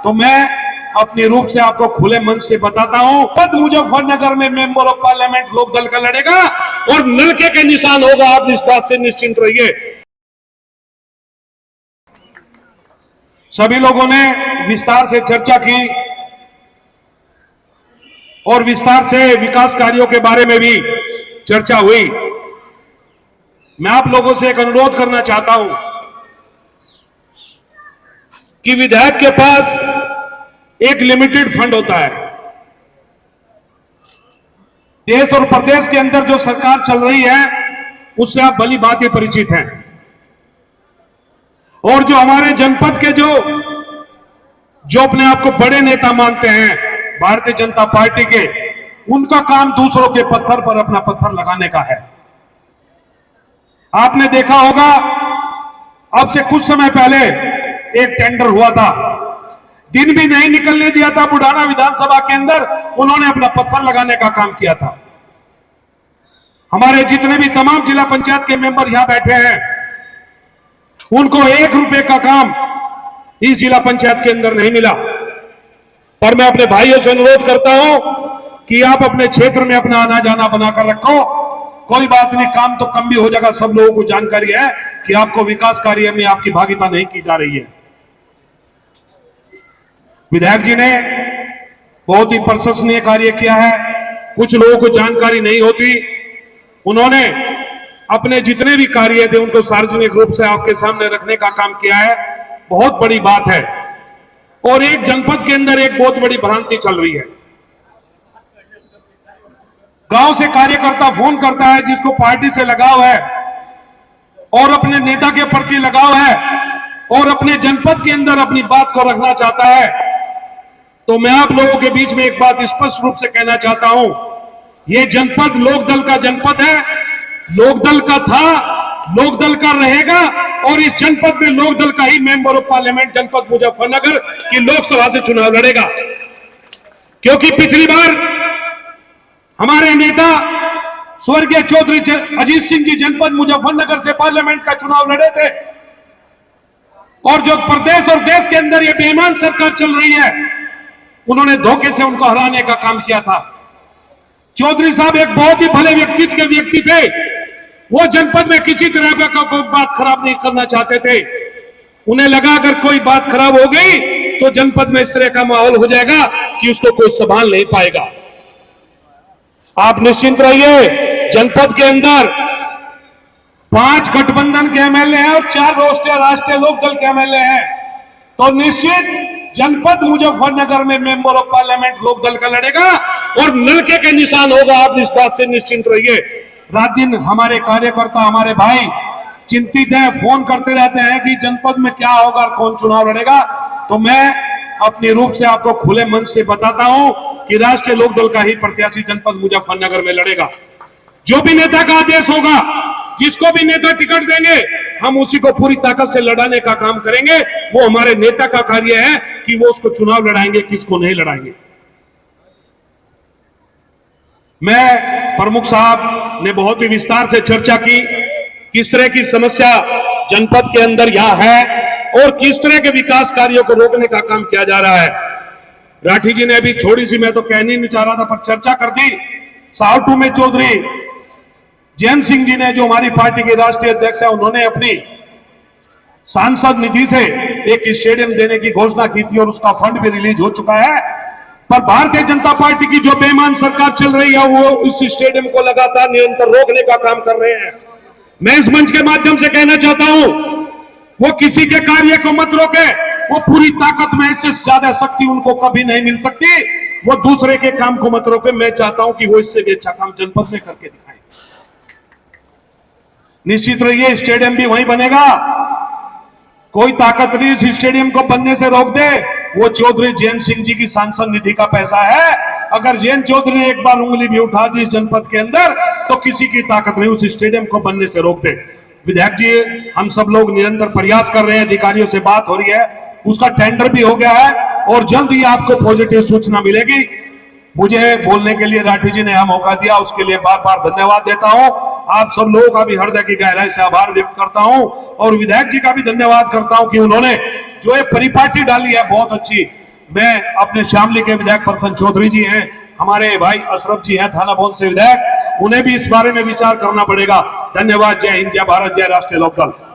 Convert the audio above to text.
तो मैं अपनी रूप से आपको खुले मन से बताता हूं, खुद मुजफ्फरनगर में मेंबर ऑफ पार्लियामेंट लोक दल का लड़ेगा और नलके के निशान होगा। आप इस बात से निश्चिंत रहिए। सभी लोगों ने विस्तार से चर्चा की और विस्तार से विकास कार्यों के बारे में भी चर्चा हुई। मैं आप लोगों से एक अनुरोध करना चाहता हूं कि विधायक के पास एक लिमिटेड फंड होता है। देश और प्रदेश के अंदर जो सरकार चल रही है उससे आप भली भांति परिचित हैं, और जो हमारे जनपद के जो अपने आप को बड़े नेता मानते हैं भारतीय जनता पार्टी के, उनका काम दूसरों के पत्थर पर अपना पत्थर लगाने का है। आपने देखा होगा अब से कुछ समय पहले एक टेंडर हुआ था, दिन भी नहीं निकलने दिया था बुढ़ाना विधानसभा के अंदर, उन्होंने अपना पत्थर लगाने का काम किया था। हमारे जितने भी तमाम जिला पंचायत के मेंबर यहां बैठे हैं, उनको 1 रुपए का काम इस जिला पंचायत के अंदर नहीं मिला। पर मैं अपने भाइयों से अनुरोध करता हूं कि आप अपने क्षेत्र में अपना आना जाना बनाकर रखो। कोई बात नहीं, काम तो कम भी हो जाएगा। सब लोगों को जानकारी है कि आपको विकास कार्य में आपकी भागीदारी नहीं की जा रही है। विधायक जी ने बहुत ही प्रशंसनीय कार्य किया है। कुछ लोगों को जानकारी नहीं होती, उन्होंने अपने जितने भी कार्य थे उनको सार्वजनिक रूप से आपके सामने रखने का काम किया है। बहुत बड़ी बात है। और एक जनपद के अंदर एक बहुत बड़ी भ्रांति चल रही है। गांव से कार्यकर्ता फोन करता है जिसको पार्टी से लगाव है और अपने नेता के प्रति लगाव है और अपने जनपद के अंदर अपनी बात को रखना चाहता है, तो मैं आप लोगों के बीच में एक बात स्पष्ट रूप से कहना चाहता हूं, यह जनपद लोकदल का जनपद है, लोकदल का था, लोकदल का रहेगा, और इस जनपद में लोकदल का ही मेंबर ऑफ पार्लियामेंट जनपद मुजफ्फरनगर की लोकसभा से चुनाव लड़ेगा। क्योंकि पिछली बार हमारे नेता स्वर्गीय चौधरी अजीत सिंह जी जनपद मुजफ्फरनगर से पार्लियामेंट का चुनाव लड़े थे, और जो प्रदेश और देश के अंदर ये बेईमान सरकार चल रही है, उन्होंने धोखे से उनको हराने का काम किया था। चौधरी साहब एक बहुत ही भले व्यक्तित्व के व्यक्ति थे। वो जनपद में किसी तरह का कोई बात खराब नहीं करना चाहते थे। उन्हें लगा अगर कोई बात खराब हो गई तो जनपद में इस तरह का माहौल हो जाएगा कि उसको कोई संभाल नहीं पाएगा। आप निश्चिंत रहिए, जनपद के अंदर 5 गठबंधन के एमएलए हैं और 4 राष्ट्रीय लोकदल के एमएलए हैं। तो निश्चित जनपद मुजफ्फरनगर में मेंबर ऑफ पार्लियामेंट लोकदल का लड़ेगा और नलके के निशान होगा। आप इस बात से निश्चिंत रहिए। रात दिन हमारे कार्यकर्ता, हमारे भाई चिंतित हैं, फोन करते रहते हैं कि जनपद में क्या होगा, कौन चुनाव लड़ेगा। तो मैं अपनी रूप से आपको खुले मन से बताता हूं कि राष्ट्रीय लोकदल का ही प्रत्याशी जनपद मुजफ्फरनगर में लड़ेगा। जो भी नेता का आदेश होगा, जिसको भी नेता टिकट देंगे, हम उसी को पूरी ताकत से लड़ाने का काम करेंगे। वो हमारे नेता का कार्य है कि वो उसको चुनाव लड़ाएंगे, किसको नहीं लड़ाएंगे। मैं प्रमुख साहब ने बहुत ही विस्तार से चर्चा की, किस तरह की समस्या जनपद के अंदर यहां है और किस तरह के विकास कार्यों को रोकने का काम किया जा रहा है। राठी जी ने अभी थोड़ी सी, मैं तो कहनी नहीं चाह रहा था, पर चर्चा कर दी। साउटू में चौधरी जैन सिंह जी ने, जो हमारी पार्टी के राष्ट्रीय अध्यक्ष है, उन्होंने अपनी सांसद निधि से एक स्टेडियम देने की घोषणा की थी और उसका फंड भी रिलीज हो चुका है। पर भारतीय जनता पार्टी की जो बेईमान सरकार चल रही है, वो इस स्टेडियम को लगातार निरंतर रोकने का काम कर रहे हैं। मैं इस मंच के माध्यम से कहना चाहता हूं, वो किसी के कार्य को मत रोके। वो पूरी ताकत में इससे ज्यादा शक्ति उनको कभी नहीं मिल सकती। वो दूसरे के काम को मत रोके। मैं चाहता हूं कि वो इससे भी अच्छा काम जनपद में करके दिखाएं। निश्चित रहिए, स्टेडियम भी वहीं बनेगा। कोई ताकत नहीं इस स्टेडियम को बनने से रोक दे। वो चौधरी जैन सिंह जी की सांसद निधि का पैसा है। अगर जैन चौधरी ने एक बार उंगली भी उठा दी इस जनपद के अंदर, तो किसी की ताकत नहीं उस स्टेडियम को बनने से रोक दे। विधायक जी, हम सब लोग निरंतर प्रयास कर रहे हैं, अधिकारियों से बात हो रही है, उसका टेंडर भी हो गया है और जल्द ही आपको पॉजिटिव सूचना मिलेगी। मुझे बोलने के लिए राठी जी ने यह मौका दिया, उसके लिए बार बार धन्यवाद देता हूं। आप सब लोगों का भी हृदय की गहराई से आभार व्यक्त करता हूं और विधायक जी का भी धन्यवाद करता हूं कि उन्होंने जो ये परिपाटी डाली है बहुत अच्छी। मैं अपने शामली के विधायक प्रसन्न चौधरी जी हैं, हमारे भाई अशरफ जी हैं थाना बोल से विधायक, उन्हें भी इस बारे में विचार करना पड़ेगा। धन्यवाद। जय हिंद, जय भारत, जय राष्ट्रीय लोकदल।